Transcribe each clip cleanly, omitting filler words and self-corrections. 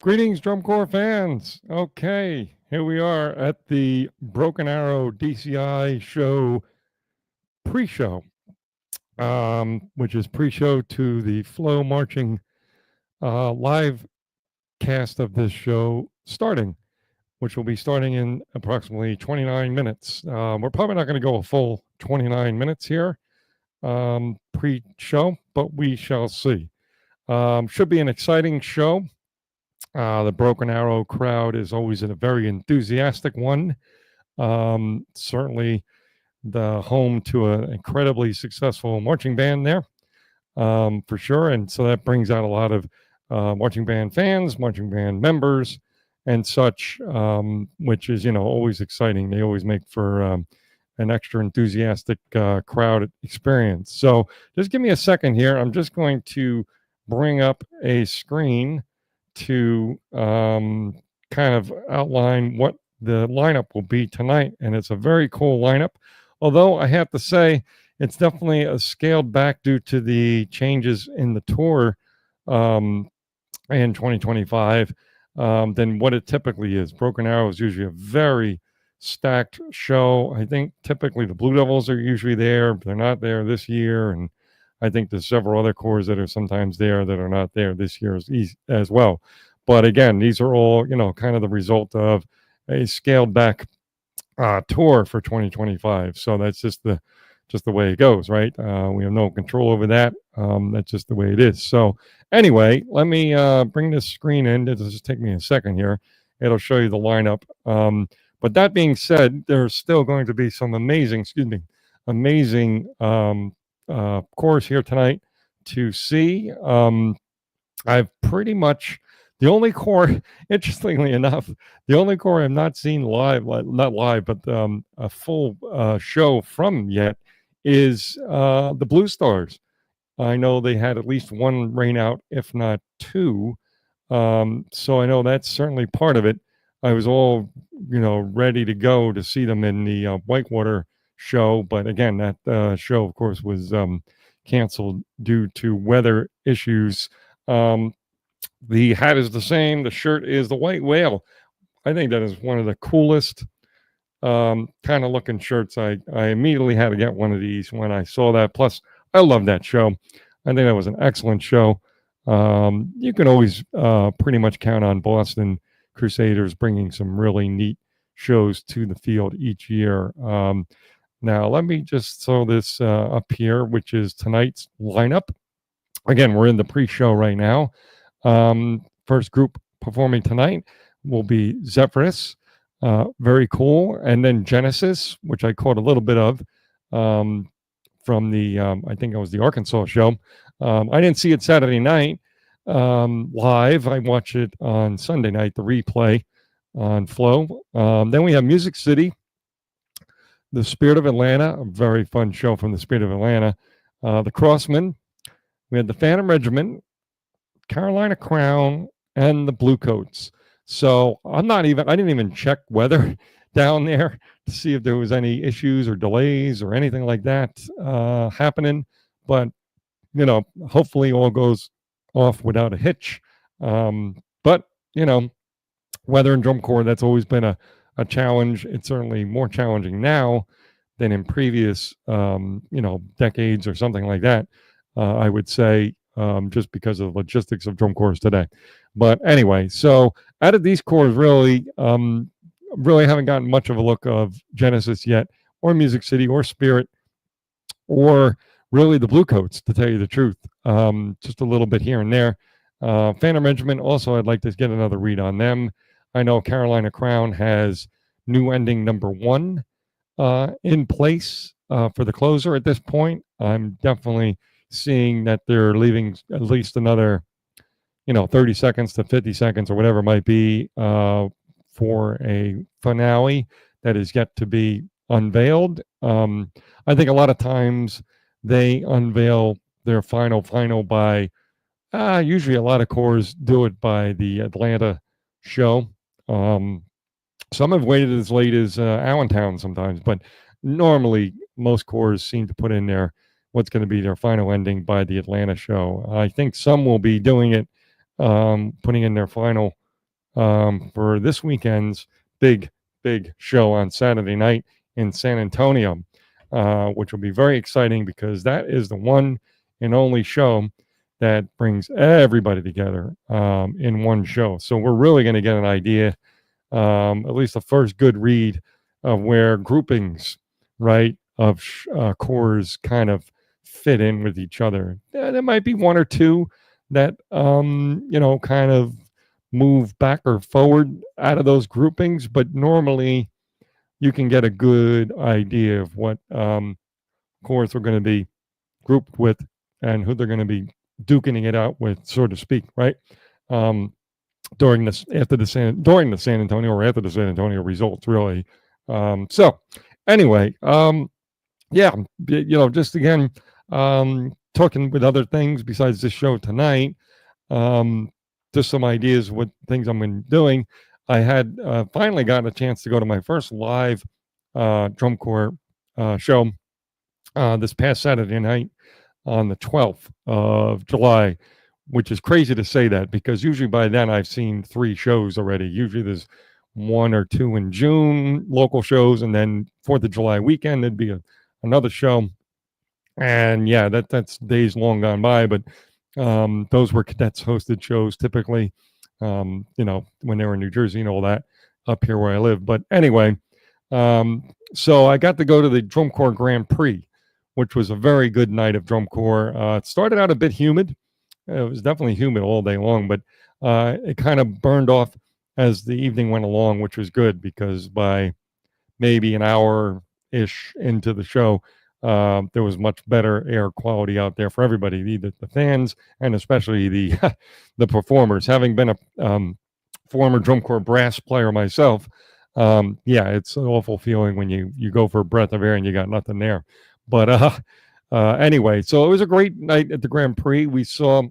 Greetings, drum corps fans. Okay, here we are at the Broken Arrow DCI show pre-show, which is pre-show to the Flow Marching live cast of this show starting, which will be starting in approximately 29 minutes. We're probably not going to go a full 29 minutes here pre-show, but we shall see. Should be an exciting show. The Broken Arrow crowd is always a very enthusiastic one. Certainly the home to an incredibly successful marching band there, for sure. And so that brings out a lot of marching band fans, marching band members, and such, which is, always exciting. They always make for an extra enthusiastic crowd experience. So just give me a second here. I'm just going to bring up a screen to kind of outline what the lineup will be tonight. And it's a very cool lineup. Although I have to say, it's definitely a scaled back due to the changes in the tour in 2025 than what it typically is. Broken Arrow is usually a very stacked show. I think typically the Blue Devils are usually there, but they're not there this year. And I think there's several other corps that are sometimes there that are not there this year as well. But again, these are all, kind of the result of a scaled back tour for 2025. So that's just the way it goes, right? We have no control over that. That's just the way it is. So anyway, let me bring this screen in. It'll just take me a second here. It'll show you the lineup. But that being said, there's still going to be some amazing course here tonight to see. I've pretty much the only corps, interestingly enough, the only corps I've not seen live, not live, but a full show from yet is the Blue Stars. I know they had at least one rain out, if not two. So I know that's certainly part of it. I was all, ready to go to see them in the Whitewater show, but again, that show, of course, was canceled due to weather issues. The hat is the same. The shirt is the white whale. I think that is one of the coolest kind of looking shirts. I immediately had to get one of these when I saw that. Plus, I love that show. I think that was an excellent show. You can always pretty much count on Boston Crusaders bringing some really neat shows to the field each year. Now, let me just throw this up here, which is tonight's lineup. Again, we're in the pre-show right now. First group performing tonight will be Zephyrus, very cool, and then Genesis, which I caught a little bit of from the, I think it was the Arkansas show. I didn't see it Saturday night live. I watched it on Sunday night, the replay on Flow. Then we have Music City, the Spirit of Atlanta, a very fun show from the Spirit of Atlanta. The Crossmen, we had the Phantom Regiment, Carolina Crown, and the Bluecoats. So I didn't even check weather down there to see if there was any issues or delays or anything like that happening. But, hopefully all goes off without a hitch. But, weather and drum corps, that's always been a challenge. It's certainly more challenging now than in previous, decades or something like that, I would say. Just because of the logistics of drum corps today. But anyway, so out of these corps, really haven't gotten much of a look of Genesis yet, or Music City, or Spirit, or really the Bluecoats, to tell you the truth. Just a little bit here and there. Phantom Regiment, also, I'd like to get another read on them. I know Carolina Crown has new ending number 1 in place for the closer at this point. I'm definitely seeing that they're leaving at least another, 30 seconds to 50 seconds or whatever it might be for a finale that is yet to be unveiled. I think a lot of times they unveil their final by, usually a lot of corps do it by the Atlanta show. Some have waited as late as Allentown sometimes, but normally most corps seem to put in what's going to be their final ending by the Atlanta show. I think some will be doing it, putting in their final for this weekend's big, big show on Saturday night in San Antonio, which will be very exciting because that is the one and only show that brings everybody together in one show. So we're really going to get an idea, at least the first good read of where groupings, right, of cores kind of fit in with each other. There might be one or two that, kind of move back or forward out of those groupings, but normally you can get a good idea of what cores are going to be grouped with and who they're going to be duking it out with, so to speak, right? Um, during the San Antonio or after the San Antonio results, really. So anyway, yeah, just again, talking with other things besides this show tonight. Um, just some ideas what things I'm been doing. I had finally gotten a chance to go to my first live drum corps show this past Saturday night on the 12th of July, which is crazy to say that because usually by then I've seen 3 shows already. Usually there's 1 or 2 in June, local shows, and then 4th of July weekend, there'd be another show. And yeah, that's days long gone by, but those were cadets hosted shows typically, when they were in New Jersey and all that up here where I live. But anyway, so I got to go to the Drum Corps Grand Prix, which was a very good night of drum corps. It started out a bit humid. It was definitely humid all day long, but it kind of burned off as the evening went along, which was good because by maybe an hour ish into the show, there was much better air quality out there for everybody, the fans and especially the the performers. Having been a former drum corps brass player myself, yeah, it's an awful feeling when you go for a breath of air and you got nothing there. But anyway, so it was a great night at the Grand Prix. We saw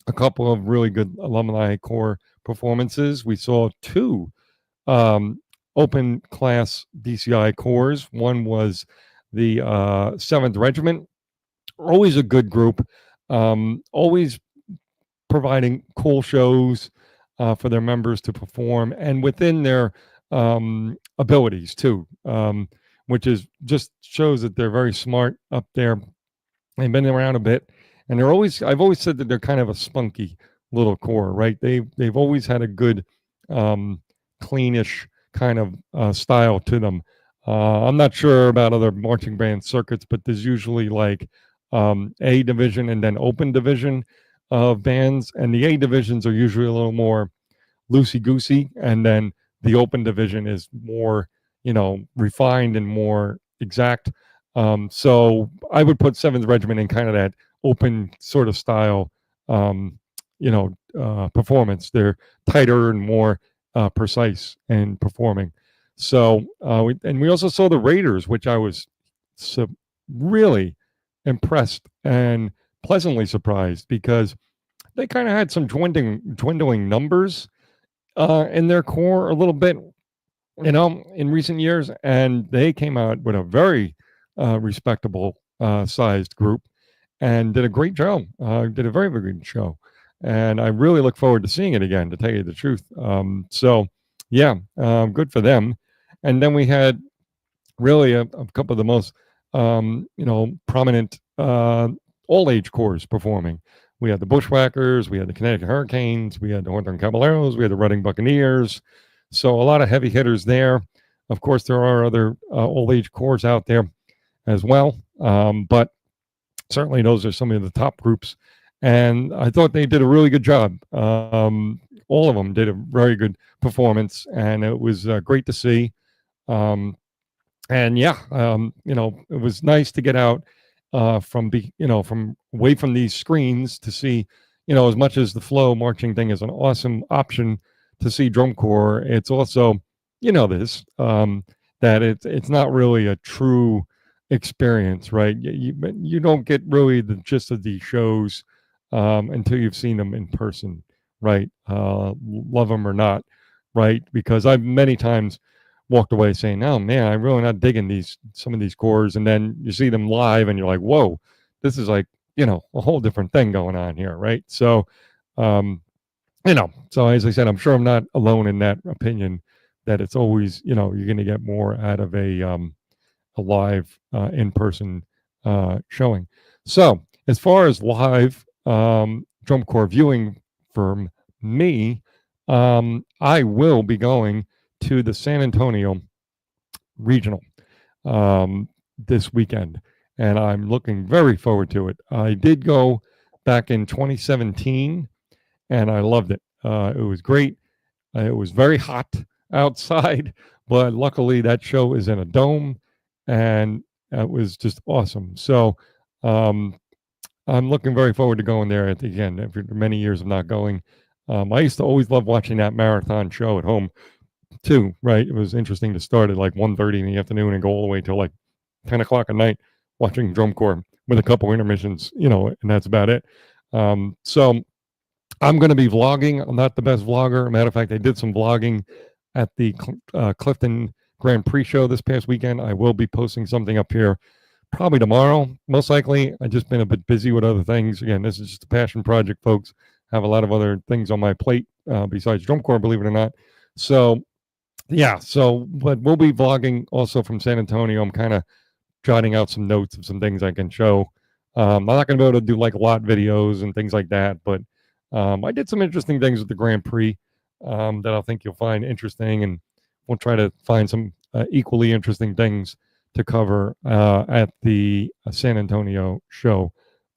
a couple of really good alumni corps performances. We saw 2 um, open class DCI corps. One was the 7th Regiment, always a good group, always providing cool shows for their members to perform and within their abilities too, which is just shows that they're very smart up there. They've been around a bit, and I've always said that they're kind of a spunky little corps, right? They've always had a good, cleanish kind of style to them. I'm not sure about other marching band circuits, but there's usually like A division and then open division of bands, and the A divisions are usually a little more loosey goosey, and then the open division is more, refined and more exact. So I would put 7th Regiment in kind of that open sort of style, performance. They're tighter and more precise in performing. So, we also saw the Raiders, which I was really impressed and pleasantly surprised because they kind of had some dwindling numbers in their corps a little bit, in recent years, and they came out with a very respectable sized group and did a great job. Did a very, very good show, and I really look forward to seeing it again. To tell you the truth, so yeah, good for them. And then we had really a couple of the most prominent all age corps performing. We had the Bushwhackers, we had the Connecticut Hurricanes, we had the Northern Caballeros, we had the Reading Buccaneers. So a lot of heavy hitters there. Of course, there are other all age corps out there as well, but certainly those are some of the top groups. And I thought they did a really good job. All of them did a very good performance, and it was great to see. And yeah, it was nice to get out from away from these screens to see, as much as the flow marching thing is an awesome option to see drum corps. It's also, that it's not really a true experience, right? You don't get really the gist of these shows until you've seen them in person, right? Love them or not, right? Because I've many times walked away saying, "Oh man, I'm really not digging some of these corps," and then you see them live, and you're like, "Whoa, this is like a whole different thing going on here," right? So, So as I said, I'm sure I'm not alone in that opinion that it's always, you're going to get more out of a live in-person showing. So as far as live drum corps viewing from me, I will be going to the San Antonio Regional this weekend, and I'm looking very forward to it. I did go back in 2017, and I loved it. It was great. It was very hot outside, but luckily that show is in a dome, and it was just awesome. So um, I'm looking very forward to going there again. After many years of not going, I used to always love watching that marathon show at home too. Right? It was interesting to start at like 1:30 in the afternoon and go all the way till like 10 o'clock at night watching drum corps with a couple intermissions, and that's about it. So I'm going to be vlogging. I'm not the best vlogger. Matter of fact, I did some vlogging at the Clifton Grand Prix show this past weekend. I will be posting something up here probably tomorrow, most likely. I've just been a bit busy with other things. Again, this is just a passion project, folks. I have a lot of other things on my plate besides drum corps, believe it or not. So, yeah. But we'll be vlogging also from San Antonio. I'm kind of jotting out some notes of some things I can show. I'm not going to be able to do like lot videos and things like that, but I did some interesting things with the Grand Prix that I think you'll find interesting, and we'll try to find some equally interesting things to cover at the San Antonio show,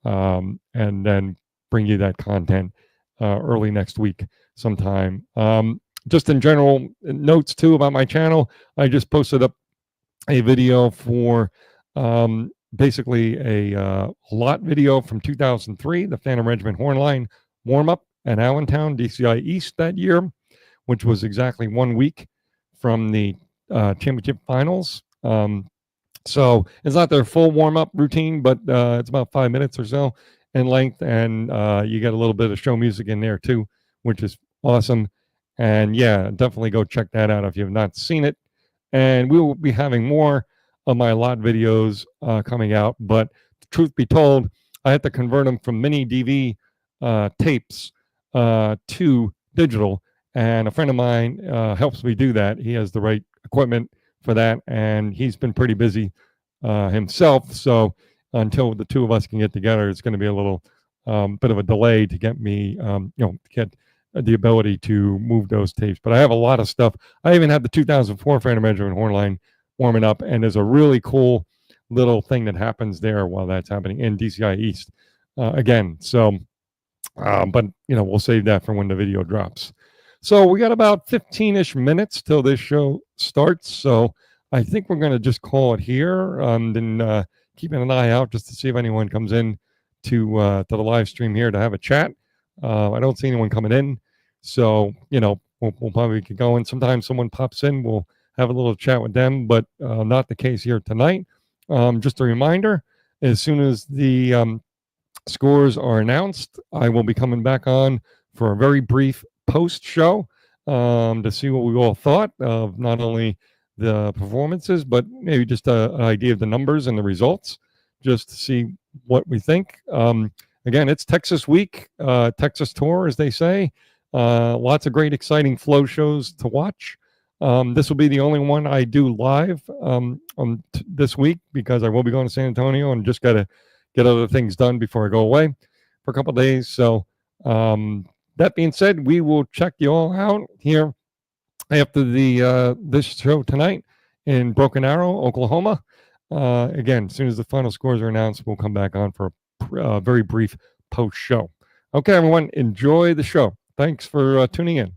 and then bring you that content early next week sometime. Just in general notes too about my channel, I just posted up a video for basically a lot video from 2003, the Phantom Regiment Hornline warm up at Allentown, DCI East that year, which was exactly 1 week from the championship finals. So it's not their full warm up routine, but it's about 5 minutes or so in length, and you get a little bit of show music in there too, which is awesome. And yeah, definitely go check that out if you have not seen it. And we will be having more of my lot videos coming out. But truth be told, I had to convert them from mini DV tapes to digital. And a friend of mine helps me do that. He has the right equipment for that, and he's been pretty busy himself. So until the two of us can get together, it's going to be a little bit of a delay to get me, get the ability to move those tapes. But I have a lot of stuff. I even have the 2004 Phantom Regiment Hornline warming up, and there's a really cool little thing that happens there while that's happening in DCI East again. So, but we'll save that for when the video drops. So we got about 15-ish minutes till this show starts. So I think we're going to just call it here, and keeping an eye out just to see if anyone comes in to the live stream here to have a chat. I don't see anyone coming in, so we'll probably get going. Sometimes someone pops in, we'll have a little chat with them, but not the case here tonight. Just a reminder: as soon as the scores are announced, I will be coming back on for a very brief post show to see what we all thought of not only the performances, but maybe just an idea of the numbers and the results, just to see what we think. Again, it's Texas Week, Texas Tour, as they say. Lots of great, exciting flow shows to watch. This will be the only one I do live this week, because I will be going to San Antonio and just got to get other things done before I go away for a couple of days. So that being said, we will check you all out here after the this show tonight in Broken Arrow, Oklahoma. Again, as soon as the final scores are announced, we'll come back on for a very brief post show. Okay, everyone, enjoy the show. Thanks for tuning in.